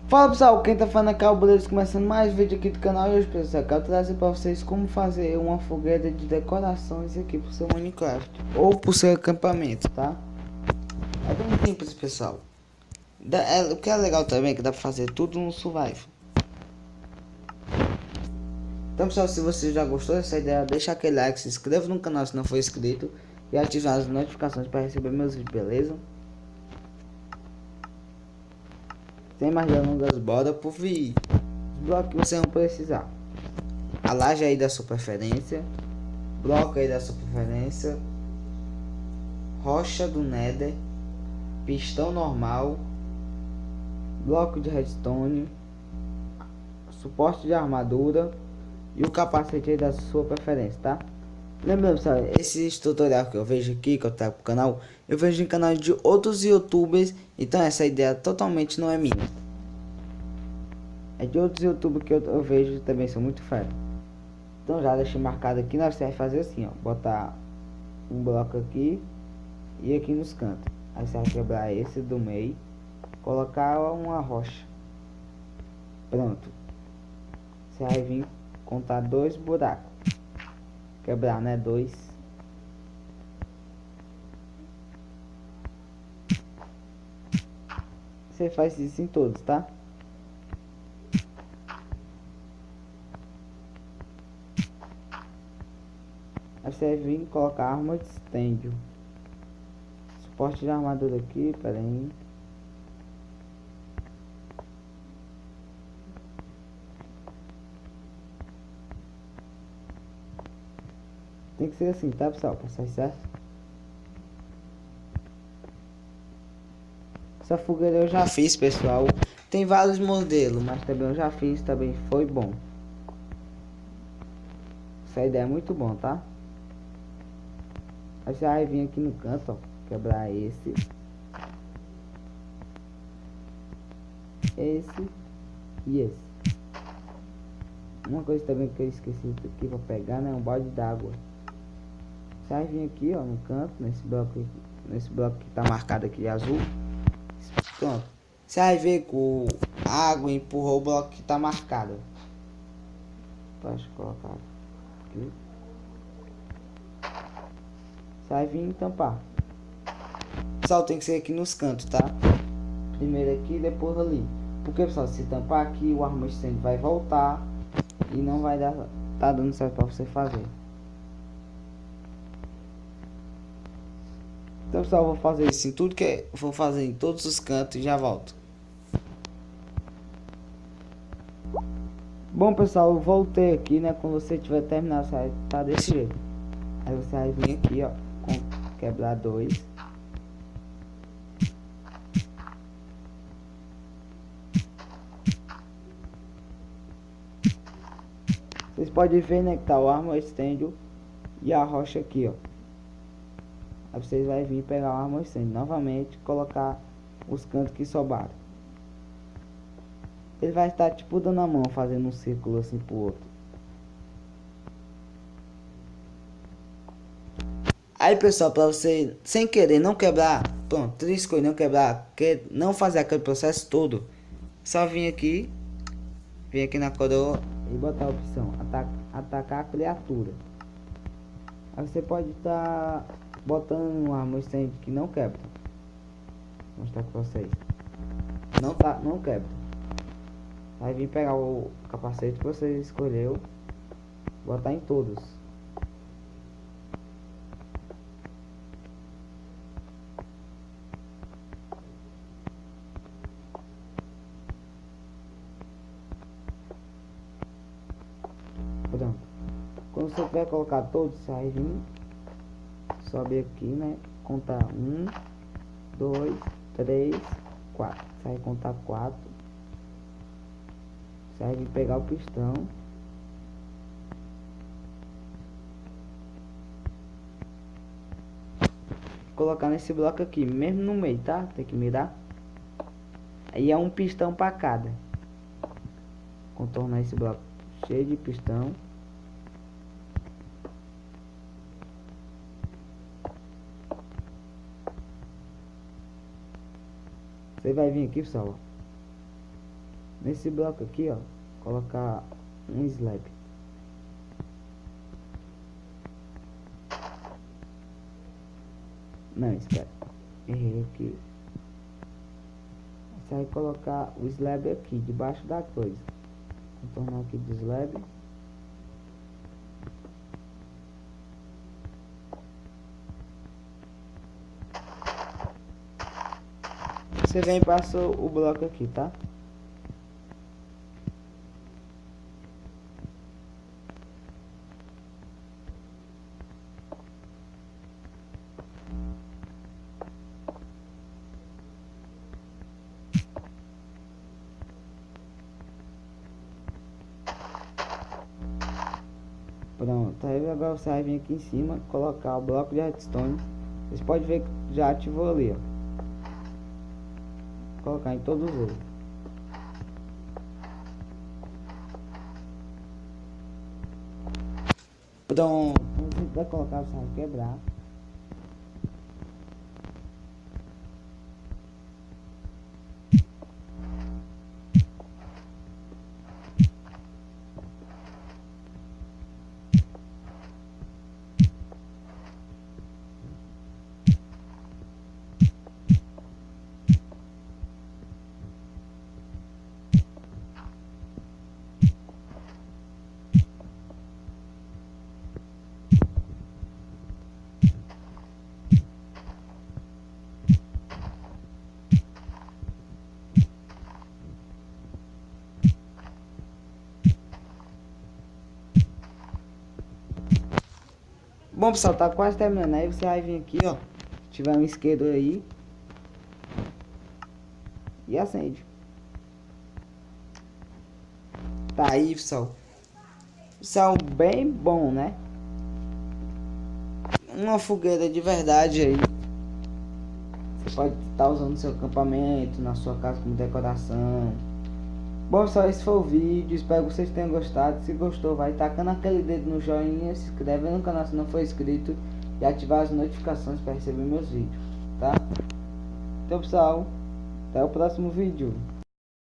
Fala pessoal, quem tá falando aqui é o Beleza, começando mais um vídeo aqui do canal. E hoje pessoal, eu quero trazer pra vocês como fazer uma fogueira de decorações aqui pro seu Minecraft ou pro seu acampamento, tá? É bem simples pessoal. O que é legal também é que dá pra fazer tudo no Survival. Então pessoal, se você já gostou dessa ideia, deixa aquele like, se inscreva no canal se não for inscrito e ative as notificações para receber meus vídeos, beleza? Sem mais delongas, bora pro vídeo. Os blocos que você não precisar: a laje aí da sua preferência, bloco aí da sua preferência, rocha do Nether, pistão normal, bloco de redstone, suporte de armadura e o capacete aí da sua preferência, tá? Lembrando pessoal, esse tutorial que eu vejo aqui, que eu trago pro canal, eu vejo em canais de outros youtubers, então essa ideia totalmente não é minha. É de outros youtubers que eu vejo também, são muito fera. Então já deixei marcado aqui, nós vai fazer assim, ó, botar um bloco aqui e aqui nos cantos. Aí você vai quebrar esse do meio, colocar uma rocha. Pronto. Você vai vir contar dois buracos. Quebrar, né? Dois. Você faz isso em todos, tá? Aí você vai vir colocar arma de estêndio. Suporte de armadura aqui, pera aí. Tem que ser assim, tá pessoal? Pra sair certo. Essa fogueira eu já fiz, pessoal. Tem vários modelos, mas também eu já fiz, também foi bom. Essa ideia é muito bom, tá? Aí você vai vir aqui no canto, ó, quebrar esse e esse. Uma coisa também que eu esqueci aqui pra pegar, né? Um balde d'água. Você vai vir aqui, ó, no canto, nesse bloco que tá marcado aqui de azul. Pronto. Você vai ver que a água empurrou o bloco que tá marcado. Deixa eu colocar aqui. Você vai vir tampar. Pessoal, tem que ser aqui nos cantos, tá? Primeiro aqui, depois ali. Porque, pessoal, se tampar aqui, o armazém vai voltar e não vai dar, tá dando certo pra você fazer. Então, pessoal, eu vou fazer isso em tudo vou fazer em todos os cantos e já volto. Bom, pessoal, eu voltei aqui, né? Quando você tiver terminado, você vai tá desse jeito. Aí você vai vir aqui, ó, com quebrar dois. Vocês podem ver, né, que tá o armor stand e a rocha aqui, ó. Aí vocês vai vir pegar o armor stand novamente, colocar os cantos que sobraram. Ele vai estar tipo dando a mão, fazendo um círculo assim pro outro. Aí pessoal, para você sem querer não quebrar, pronto, três coisas não quebrar, não fazer aquele processo todo, só vir aqui na coroa e botar a opção atacar a criatura. Aí você pode estar botando um armor stand que não quebra. Vou mostrar para vocês. Não quebra. Vai vir pegar o capacete que você escolheu, botar em todos. Pronto. Quando você tiver colocar todos, você vai vir, sobe aqui, né? Contar 1, 2, 3, 4. Você vai contar 4. Você vai vir pegar o pistão. Colocar nesse bloco aqui, mesmo no meio, tá? Tem que mirar. Aí é um pistão para cada. Contornar esse bloco cheio de pistão. Você vai vir aqui, pessoal. Nesse bloco aqui, ó, colocar um slab. Não, espera, errei aqui. Você vai colocar o slab aqui, debaixo da coisa. Contornar aqui do slab. Você vem e passa o bloco aqui, tá? Pronto, aí agora você vai vir aqui em cima, colocar o bloco de redstone. Vocês podem ver que já ativou ali, ó. Colocar em todos eles. Pronto, você vai colocar, você vai quebrar. Bom, pessoal, tá quase terminando. Aí você vai vir aqui, ó, se tiver um isqueiro aí, e acende. Tá aí, pessoal. São bem bom, né? Uma fogueira de verdade aí. Você pode estar usando no seu acampamento, na sua casa como decoração. Bom, pessoal, esse foi o vídeo. Espero que vocês tenham gostado. Se gostou, vai tacando aquele dedo no joinha, se inscreve no canal se não for inscrito e ativar as notificações para receber meus vídeos, tá? Então, pessoal, até o próximo vídeo.